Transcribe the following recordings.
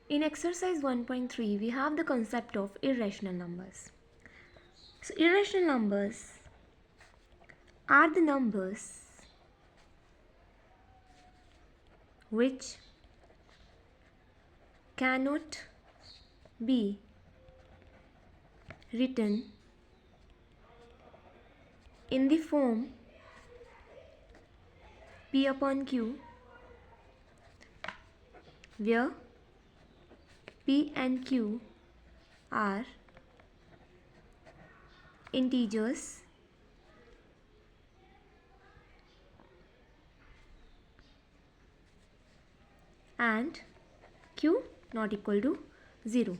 In exercise 1.3, we have the concept of irrational numbers. So, irrational numbers are the numbers which cannot be written in the form P upon Q, where P and Q are integers and Q not equal to 0.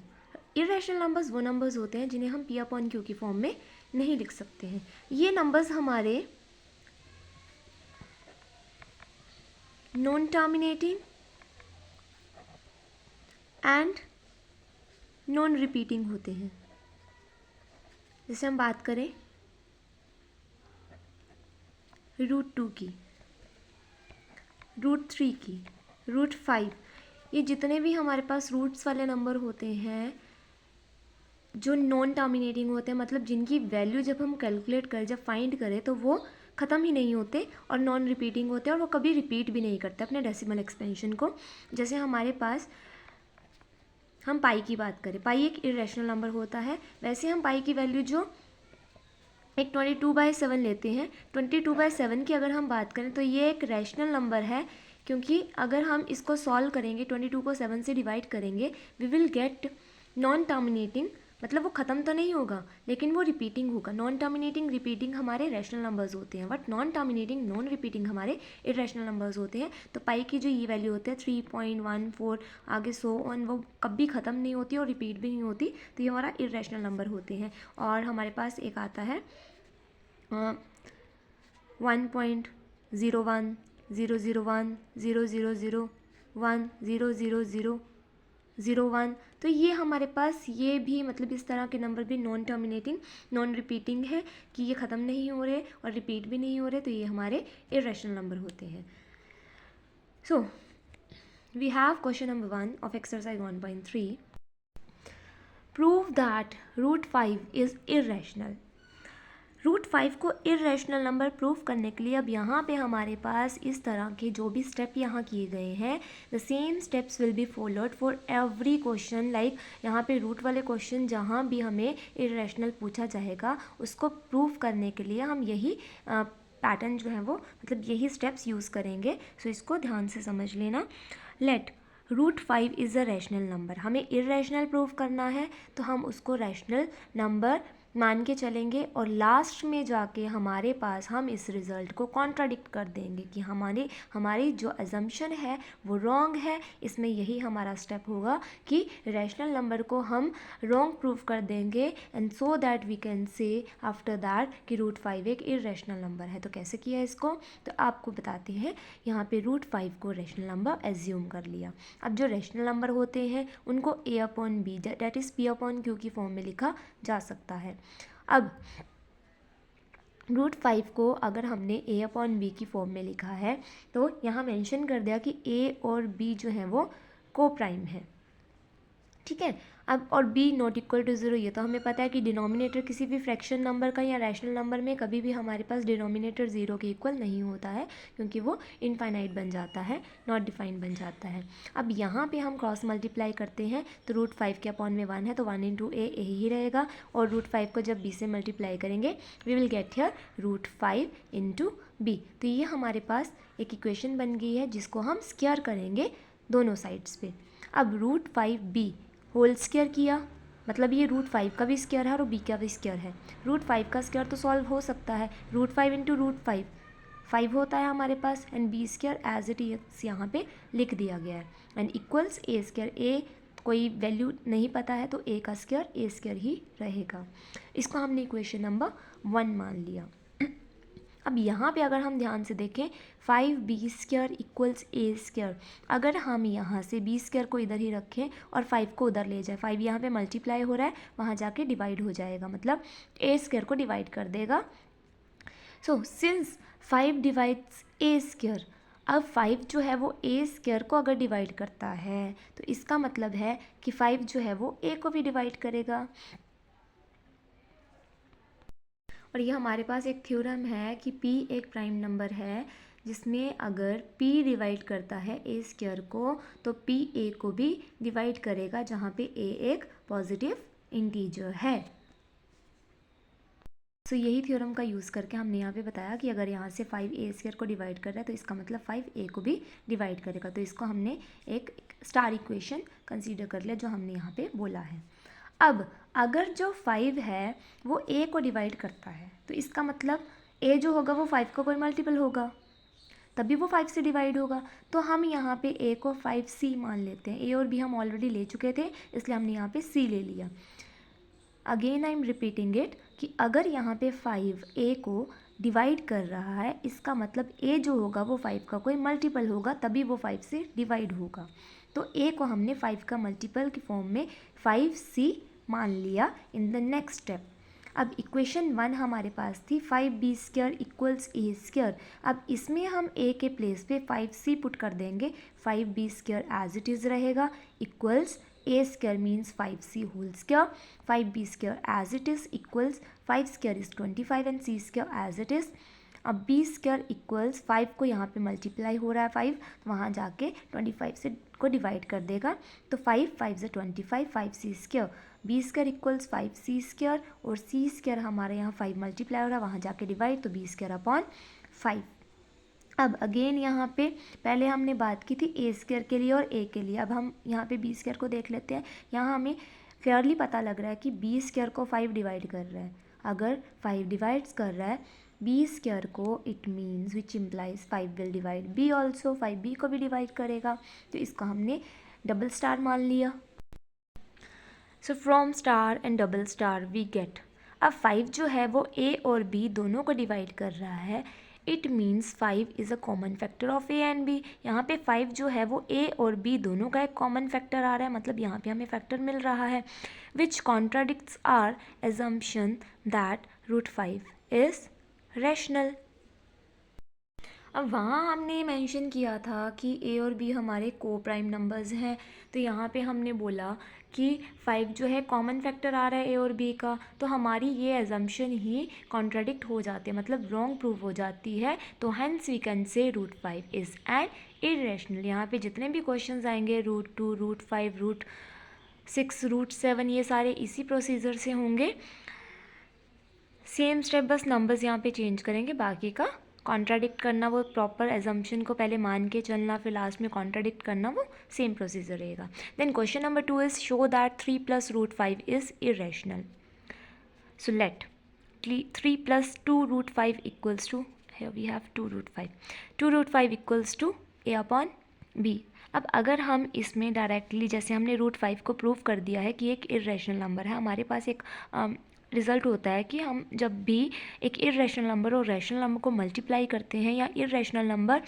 Irrational numbers वो numbers होते हैं जिन्हें हम P upon Q की form में नहीं लिख सकते हैं. ये नंबर्स हमारे non terminating and non repeating होते हैं. जैसे हम बात करें √2 की, √3 की, √5, ये जितने भी हमारे पास रूट्स वाले नंबर होते हैं जो नॉन टर्मिनेटिंग होते हैं, मतलब जिनकी वैल्यू जब हम कैलकुलेट करें, जब फाइंड करें तो वो ख़त्म ही नहीं होते और नॉन रिपीटिंग होते हैं और वो कभी रिपीट भी नहीं करते अपने डेसिमल एक्सपेंशन को. जैसे हमारे पास हम पाई की बात करें, पाई एक इरेशनल नंबर होता है. वैसे हम पाई की वैल्यू जो एक 22/7 लेते हैं, 22/7 की अगर हम बात करें तो ये एक रैशनल नंबर है, क्योंकि अगर हम इसको सॉल्व करेंगे, 22 को 7 से डिवाइड करेंगे, we will get non terminating, मतलब वो ख़त्म तो नहीं होगा लेकिन वो रिपीटिंग होगा. नॉन टर्मिनेटिंग रिपीटिंग हमारे रैशनल नंबर्स होते हैं, but non terminating non repeating हमारे इरेशनल नंबर्स होते हैं. तो पाई की जो ये वैल्यू होती है 3.14 आगे सो ऑन, वो कभी ख़त्म नहीं होती और रिपीट भी नहीं होती, तो ये हमारा इरेशनल नंबर होते हैं. और हमारे पास एक आता है 1.010010001000001. तो ये हमारे पास ये भी, मतलब इस तरह के नंबर भी नॉन टर्मिनेटिंग नॉन रिपीटिंग है कि ये ख़त्म नहीं हो रहे और रिपीट भी नहीं हो रहे, तो ये हमारे इरेशनल नंबर होते हैं. So we have question number 1 of exercise 1.3. Prove that √5 is irrational. √5 को इरेशनल नंबर प्रूफ करने के लिए अब यहाँ पे हमारे पास इस तरह के जो भी स्टेप यहाँ किए गए हैं, the same steps will be followed for every question. Like यहाँ पे रूट वाले क्वेश्चन जहाँ भी हमें इरेशनल पूछा जाएगा उसको प्रूफ करने के लिए हम यही पैटर्न जो है वो, मतलब यही स्टेप्स यूज़ करेंगे. सो इसको ध्यान से समझ लेना. Let √5 is a rational number. हमें इरेशनल प्रूफ करना है तो हम उसको रैशनल नंबर मान के चलेंगे और लास्ट में जाके हमारे पास हम इस रिज़ल्ट को कॉन्ट्राडिक्ट कर देंगे कि हमारी जो अजम्पशन है वो रॉन्ग है. इसमें यही हमारा स्टेप होगा कि रैशनल नंबर को हम रॉन्ग प्रूफ कर देंगे and so that we can say after that कि √5 एक इरेशनल नंबर है. तो कैसे किया इसको, तो आपको बताते हैं. यहाँ पे √5 को रैशनल नंबर एज्यूम कर लिया. अब जो रैशनल नंबर होते हैं उनको A upon B that is P upon Q की फॉर्म में लिखा जा सकता है. अब √5 को अगर हमने A अपॉन B की फॉर्म में लिखा है तो यहाँ मेंशन कर दिया कि A और B जो है वो को प्राइम है. ठीक है. अब और B नॉट इक्वल टू 0, ये तो हमें पता है कि डिनोमिनेटर किसी भी फ्रैक्शन नंबर का या रैशनल नंबर में कभी भी हमारे पास डिनोमिनेटर 0 के इक्वल नहीं होता है, क्योंकि वो इनफाइनाइट बन जाता है, नॉट डिफाइंड बन जाता है. अब यहाँ पे हम क्रॉस मल्टीप्लाई करते हैं तो √5 के अपॉन में 1 है तो 1 इंटू A ही रहेगा, और √5 को जब B से मल्टीप्लाई करेंगे we will get here √5 into B. तो ये हमारे पास एक इक्वेशन बन गई है जिसको हम स्क्वायर करेंगे दोनों साइड्स पे. अब √5B होल स्क्वायर किया, मतलब ये √5 का भी स्क्वायर है और B का भी स्क्वायर है. √5 का स्क्वायर तो सॉल्व हो सकता है, √5 इंटू √5 5 होता है हमारे पास, and B square as it is यहाँ पे लिख दिया गया है, and equals A square. A कोई वैल्यू नहीं पता है तो A का स्क्वायर A स्क्वायर ही रहेगा. इसको हमने इक्वेशन नंबर 1 मान लिया. अब यहाँ पे अगर हम ध्यान से देखें 5B square equals A square, अगर हम यहाँ से B स्क्वायर को इधर ही रखें और 5 को उधर ले जाए, 5 यहाँ पे मल्टीप्लाई हो रहा है, वहाँ जाके डिवाइड हो जाएगा, मतलब A स्क्वायर को डिवाइड कर देगा. So since 5 divides A square, अब 5 जो है वो ए स्क्वायर को अगर डिवाइड करता है तो इसका मतलब है कि 5 जो है वो ए को भी डिवाइड करेगा। और ये हमारे पास एक थ्योरम है कि p एक प्राइम नंबर है जिसमें अगर p डिवाइड करता है ए स्क्वायर को तो p a को भी डिवाइड करेगा, जहाँ पे a एक पॉजिटिव इंटीजर है। सो यही थ्योरम का यूज़ करके हमने यहाँ पे बताया कि अगर यहाँ से 5 ए स्क्वायर को डिवाइड कर रहा है तो इसका मतलब 5 ए को भी डिवाइड करेगा। तो इसको हमने एक स्टार इक्वेशन कंसीडर कर लिया जो हमने यहाँ पे बोला है। अब अगर जो 5 है वो a को डिवाइड करता है तो इसका मतलब a जो होगा वो 5 का कोई मल्टीपल होगा, तभी वो 5 से डिवाइड होगा। तो हम यहाँ पे a को 5c मान लेते हैं। a और b हम ऑलरेडी ले चुके थे इसलिए हमने यहाँ पे c ले लिया। Again I am repeating it कि अगर यहाँ पे 5 a को डिवाइड कर रहा है इसका मतलब a जो होगा वो 5 का कोई मल्टीपल होगा, तभी वो 5 से डिवाइड होगा। तो a को हमने 5 का मल्टीपल की फॉर्म में 5c मान लिया इन द नेक्स्ट स्टेप। अब इक्वेशन 1 हमारे पास थी 5b square equals a square. अब इसमें हम a के प्लेस पे 5c पुट कर देंगे, 5b square as it is रहेगा equals a square means 5c whole square, 5b square as it is equals 5 square is 25 and c square as it is. अब b square equals 5 को यहाँ पे multiply हो रहा है 5, तो वहाँ जाके 25 से को डिवाइड कर देगा। तो 5 से 25 5c square, b square equals 5c square और c स्क्वायर हमारे यहाँ 5 मल्टीप्लाई हो रहा है, वहाँ जाके डिवाइड, तो b स्क्वायर अपॉन 5। अब अगेन यहाँ पे पहले हमने बात की थी ए स्क्वायर के लिए और ए के लिए। अब हम यहाँ पे बी स्क्वायर को देख लेते हैं। यहाँ हमें क्लियरली पता लग रहा है कि बी स्क्वायर को 5 डिवाइड कर रहा है। अगर 5 डिवाइड्स कर रहा है बी स्क्वायर को, it means which implies 5 will divide B also, 5 B को भी डिवाइड करेगा। तो इसको हमने डबल स्टार मान लिया। So from star and double star we get, अब 5 जो है वो ए और बी दोनों को डिवाइड कर रहा है। It means 5 is a common factor of A and B. यहाँ पे 5 जो है वो ए और बी दोनों का एक कॉमन फैक्टर आ रहा है, मतलब यहाँ पे हमें फैक्टर मिल रहा है which contradicts our assumption that √5 is rational. अब वहाँ हमने मेंशन किया था कि ए और बी हमारे को प्राइम नंबर्स हैं, तो यहाँ पे हमने बोला कि 5 जो है कॉमन फैक्टर आ रहा है ए और बी का, तो हमारी ये एजम्पशन ही कॉन्ट्राडिक्ट हो जाती है, मतलब रॉन्ग प्रूव हो जाती है। तो हेंस वी कैन से √5 इज़ एन इरेशनल। यहाँ पे जितने भी क्वेश्चंस आएंगे √2 √5 √6 √7 ये सारे इसी प्रोसीजर से होंगे। सेम स्टेप, बस नंबर्स यहाँ पे चेंज करेंगे, बाकी का कॉन्ट्राडिक्ट करना वो प्रॉपर एजम्पशन को पहले मान के चलना, फिर लास्ट में कॉन्ट्राडिक्ट करना, वो सेम प्रोसीजर रहेगा। Then question number 2 is show that 3 + √5 is irrational. So let 3 + 2 √5 equals to, here we have 2 √5, 2 √5 equals to a upon b। अब अगर हम इसमें डायरेक्टली, जैसे हमने √5 को प्रूव कर दिया है कि एक इरेशनल नंबर है, हमारे पास एक रिज़ल्ट होता है कि हम जब भी एक इरेशनल नंबर और रैशनल नंबर को मल्टीप्लाई करते हैं या इरेशनल नंबर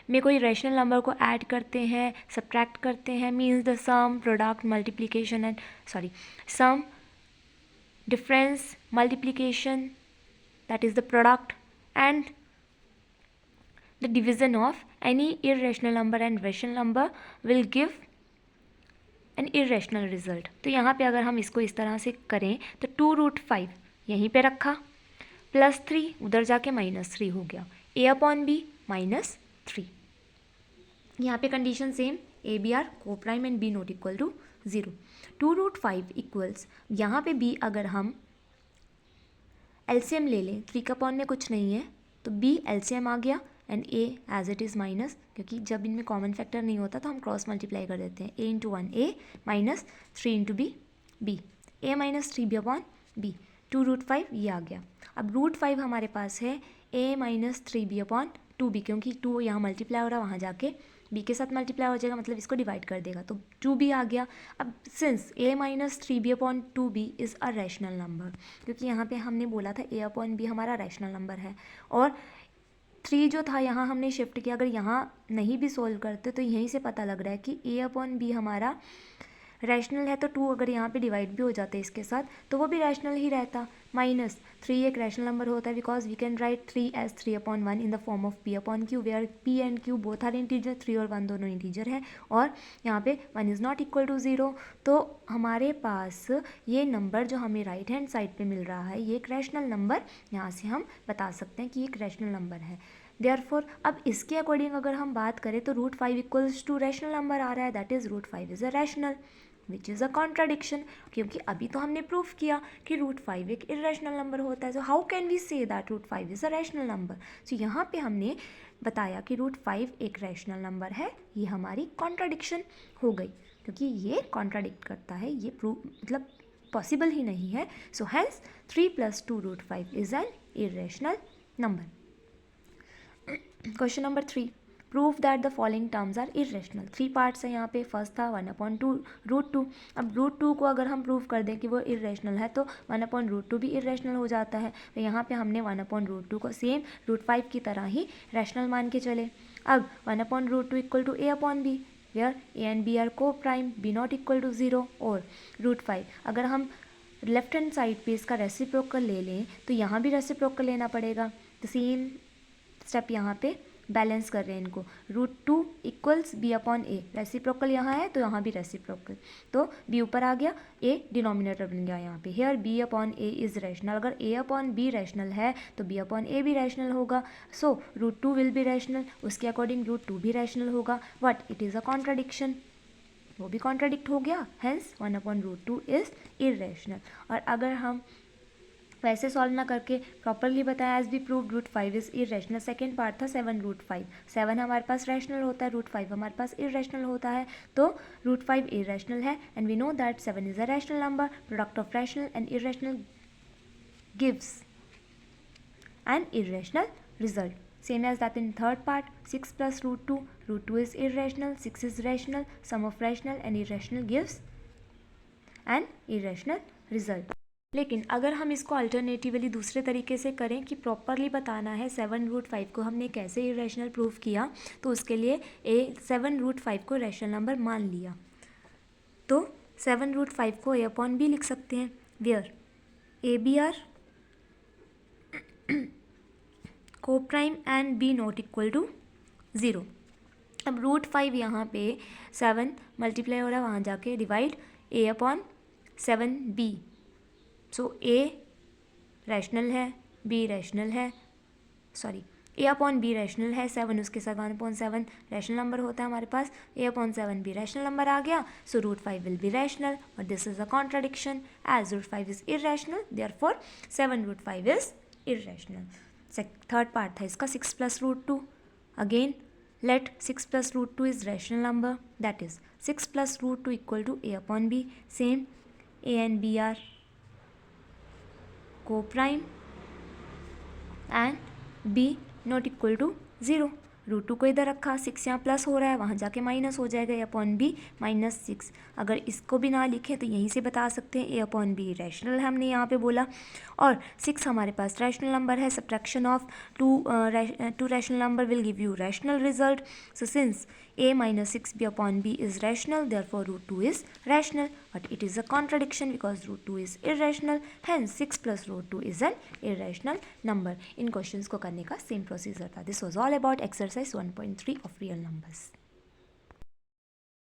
में कोई रैशनल नंबर को ऐड करते हैं, सब्ट्रैक्ट करते हैं, means the sum, product, multiplication and sum, difference, multiplication, that is the product, and the division of any irrational number and rational number will give an irrational result। तो यहाँ पे अगर हम इसको इस तरह से करें तो 2 √5 यहीं पे रखा, +3 उधर जाके -3 हो गया, a अपॉन b -3। यहाँ पे condition same, A B are coprime and b not equal to 0। 2 √5 equals, यहाँ पे b अगर हम एलसीएम ले लें, 3 का अपॉन में कुछ नहीं है तो b एलसीएम आ गया and a as it is minus, क्योंकि जब इनमें कॉमन फैक्टर नहीं होता तो हम क्रॉस मल्टीप्लाई कर देते हैं, a × 1 a -3 × b, a -3b upon b, 2 √5 ये आ गया। अब √5 हमारे पास है a -3b अपॉन 2b, क्योंकि 2 यहाँ मल्टीप्लाई हो रहा है, वहाँ जाके b के साथ मल्टीप्लाई हो जाएगा, मतलब इसको डिवाइड कर देगा, तो 2b आ गया। अब since a -3b upon 2b is a rational number, क्योंकि यहाँ पे हमने बोला था a अपॉन b हमारा रैशनल नंबर है, और 3 जो था यहाँ हमने शिफ्ट किया। अगर यहाँ नहीं भी सोल्व करते तो यहीं से पता लग रहा है कि a अपॉन b हमारा रैशनल है तो 2 अगर यहाँ पे डिवाइड भी हो जाता है इसके साथ तो वो भी रैशनल ही रहता। -3 एक रैशनल नंबर होता है because we can write 3 as 3/1 in the form of p/q where p and q both are integer, 3 और 1 दोनों इंटीजर है और यहाँ पे 1 इज़ नॉट इक्वल टू 0। तो हमारे पास ये नंबर जो हमें राइट हैंड साइड पे मिल रहा है ये एक रैशनल नंबर, यहाँ से हम बता सकते हैं कि एक रैशनल नंबर है। देयरफॉर अब इसके अकॉर्डिंग अगर हम बात करें तो √5 इक्वल्स टू रैशनल नंबर आ रहा है, that is √5 is a rational which is a contradiction, क्योंकि अभी तो हमने प्रूफ किया कि √5 एक इरेशनल नंबर होता है। So how can we say that √5 is a rational number. So यहाँ पे हमने बताया कि √5 एक रैशनल नंबर है, ये हमारी कॉन्ट्राडिक्शन हो गई क्योंकि ये कॉन्ट्राडिक्ट करता है, ये प्रूफ मतलब पॉसिबल ही नहीं है। So hence 3 + 2 √5 is an irrational number. Question number 3, prove that the following terms are irrational. 3 parts है यहाँ पे। फर्स्ट था 1/2 √2। अब √2 को अगर हम प्रूव कर दें कि वो इरेशनल है तो 1/√2 भी इरेशनल हो जाता है। तो यहाँ पे हमने 1/√2 को सेम √5 की तरह ही रैशनल मान के चले। अब 1/√2 equal to a/b where a and b are coprime, b not equal to 0 और √5 अगर हम लेफ्ट हैंड साइड पे इसका रेसिप्रोकल ले लें तो यहाँ भी रेसिप्रोकल लेना पड़ेगा। तो सेम स्टेप यहाँ पे बैलेंस कर रहे हैं इनको। √2 इक्वल्स b/a, रेसिप्रोकल यहाँ है तो यहाँ भी रेसिप्रोकल, तो b ऊपर आ गया, a डिनोमिनेटर बन गया यहाँ पे। हेयर b/a इज़ रैशनल, अगर a/b रैशनल है तो b/a भी रैशनल होगा। सो √2 विल बी रैशनल, उसके अकॉर्डिंग √2 भी रैशनल होगा, but it is a contradiction, वो भी कॉन्ट्राडिक्ट हो गया, हेंस 1/√2 इज़ इरेशनल। और अगर हम वैसे सॉल्व ना करके प्रॉपरली बताया as be prove √5 is irrational. Second part था 7 7 हमारे पास रैशनल होता है, √5 हमारे पास इरेशनल होता है, तो √5 इरेशनल है and we know that 7 is a rational number. Product of rational and irrational gives an irrational result. Same as that in third part, 6 + √2, √2 is irrational, 6 is rational, sum of rational and irrational gives an irrational result। लेकिन अगर हम इसको alternatively दूसरे तरीके से करें कि properly बताना है 7 √5 को हमने कैसे इरेशनल प्रूव किया, तो उसके लिए 7 √5 को रैशनल नंबर मान लिया, तो 7 √5 को a/b लिख सकते हैं where a/b are coprime and b not equal to 0। अब √5 यहाँ पे 7 मल्टीप्लाई हो रहा है, वहाँ जाके divide a/7b। So a rational है, b रैशनल है, सॉरी a/b रैशनल है, 7 उसके साथ 1/7 रैशनल नंबर होता है हमारे पास, a/7 भी रैशनल नंबर आ गया। सो √5 विल बी रैशनल और this is a contradiction as √5 is irrational, therefore 7 √5 is irrational. Third part था इसका 6 + √2। Again let 6 + √2 is rational number, that is 6 + √2 equal to a/b। same a and b are co-prime and b not equal to 0। √2 को इधर रखा, 6 यहाँ plus हो रहा है, वहाँ जाके माइनस हो जाएगा, a/b -6। अगर इसको भी ना लिखें तो यहीं से बता सकते हैं a/b रैशनल है, हमने यहाँ पे बोला, और 6 हमारे पास रैशनल नंबर है। Subtraction of to rational number will give you rational result. So since a - 6b/b is rational, therefore √2 is rational, but it is a contradiction because √2 is irrational, hence 6 + √2 is an irrational number। In questions को करने का same procedure था। This was all about exercise 1.3 of real numbers.